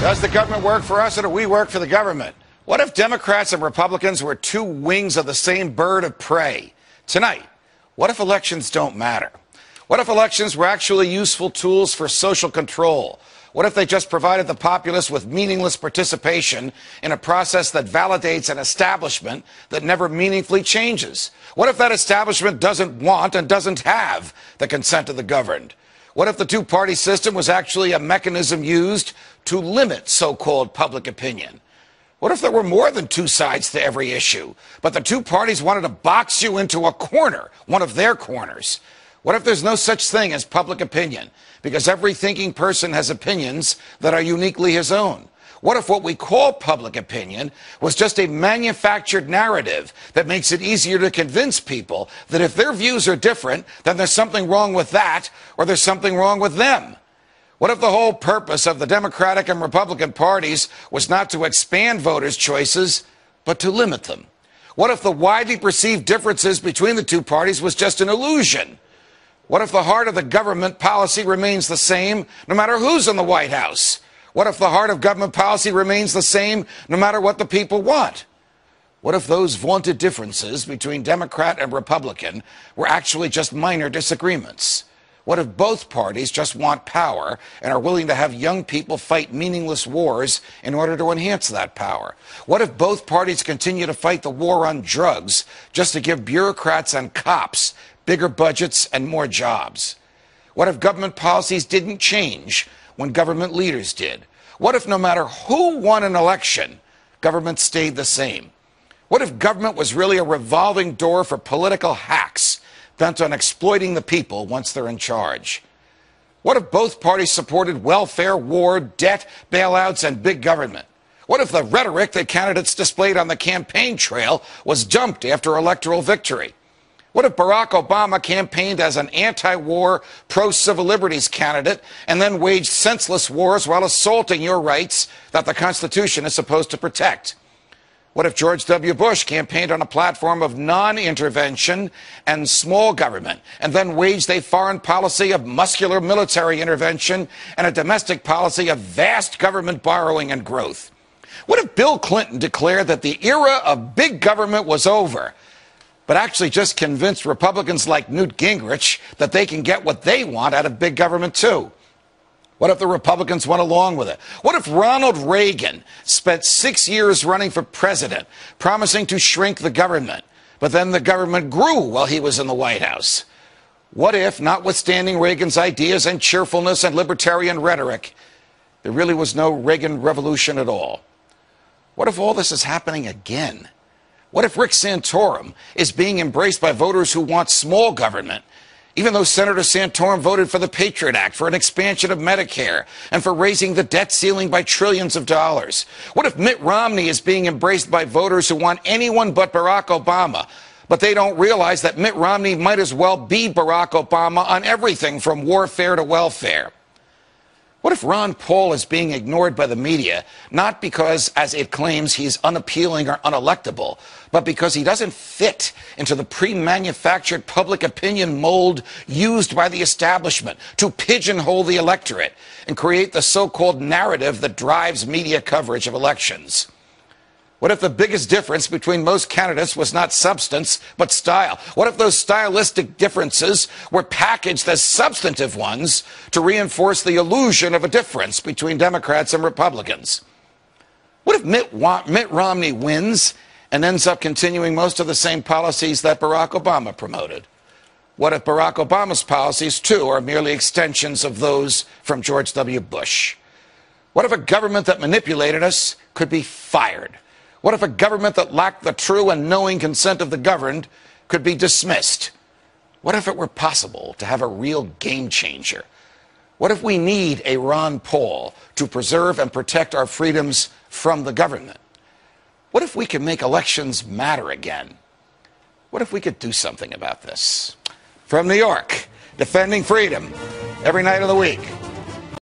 Does the government work for us or do we work for the government? What if Democrats and Republicans were two wings of the same bird of prey? Tonight, what if elections don't matter? What if elections were actually useful tools for social control? What if they just provided the populace with meaningless participation in a process that validates an establishment that never meaningfully changes? What if that establishment doesn't want and doesn't have the consent of the governed? What if the two-party system was actually a mechanism used to limit so-called public opinion? What if there were more than two sides to every issue, but the two parties wanted to box you into a corner, one of their corners? What if there's no such thing as public opinion, because every thinking person has opinions that are uniquely his own? What if what we call public opinion was just a manufactured narrative that makes it easier to convince people that if their views are different, then there's something wrong with that, or there's something wrong with them? What if the whole purpose of the Democratic and Republican parties was not to expand voters' choices, but to limit them? What if the widely perceived differences between the two parties was just an illusion? What if the heart of the government policy remains the same no matter who's in the White House? What if the heart of government policy remains the same no matter what the people want? What if those vaunted differences between Democrat and Republican were actually just minor disagreements? What if both parties just want power and are willing to have young people fight meaningless wars in order to enhance that power? What if both parties continue to fight the war on drugs just to give bureaucrats and cops bigger budgets and more jobs? What if government policies didn't change when government leaders did? What if no matter who won an election, government stayed the same? What if government was really a revolving door for political hacks bent on exploiting the people once they're in charge? What if both parties supported welfare, war, debt, bailouts, and big government? What if the rhetoric that candidates displayed on the campaign trail was dumped after electoral victory? What if Barack Obama campaigned as an anti-war, pro-civil liberties candidate and then waged senseless wars while assaulting your rights that the Constitution is supposed to protect? What if George W. Bush campaigned on a platform of non-intervention and small government and then waged a foreign policy of muscular military intervention and a domestic policy of vast government borrowing and growth? What if Bill Clinton declared that the era of big government was over, but actually just convinced Republicans like Newt Gingrich that they can get what they want out of big government too? What if the Republicans went along with it? What if Ronald Reagan spent 6 years running for president, promising to shrink the government, but then the government grew while he was in the White House? What if, notwithstanding Reagan's ideas and cheerfulness and libertarian rhetoric, there really was no Reagan revolution at all? What if all this is happening again? What if Rick Santorum is being embraced by voters who want small government, even though Senator Santorum voted for the Patriot Act, for an expansion of Medicare, and for raising the debt ceiling by trillions of dollars? What if Mitt Romney is being embraced by voters who want anyone but Barack Obama, but they don't realize that Mitt Romney might as well be Barack Obama on everything from warfare to welfare? What if Ron Paul is being ignored by the media, not because, as it claims, he's unappealing or unelectable, but because he doesn't fit into the pre-manufactured public opinion mold used by the establishment to pigeonhole the electorate and create the so-called narrative that drives media coverage of elections? What if the biggest difference between most candidates was not substance, but style? What if those stylistic differences were packaged as substantive ones to reinforce the illusion of a difference between Democrats and Republicans? What if Mitt Romney wins and ends up continuing most of the same policies that Barack Obama promoted? What if Barack Obama's policies, too, are merely extensions of those from George W. Bush? What if a government that manipulated us could be fired? What if a government that lacked the true and knowing consent of the governed could be dismissed? What if it were possible to have a real game changer? What if we need a Ron Paul to preserve and protect our freedoms from the government? What if we could make elections matter again? What if we could do something about this? From New York, defending freedom every night of the week.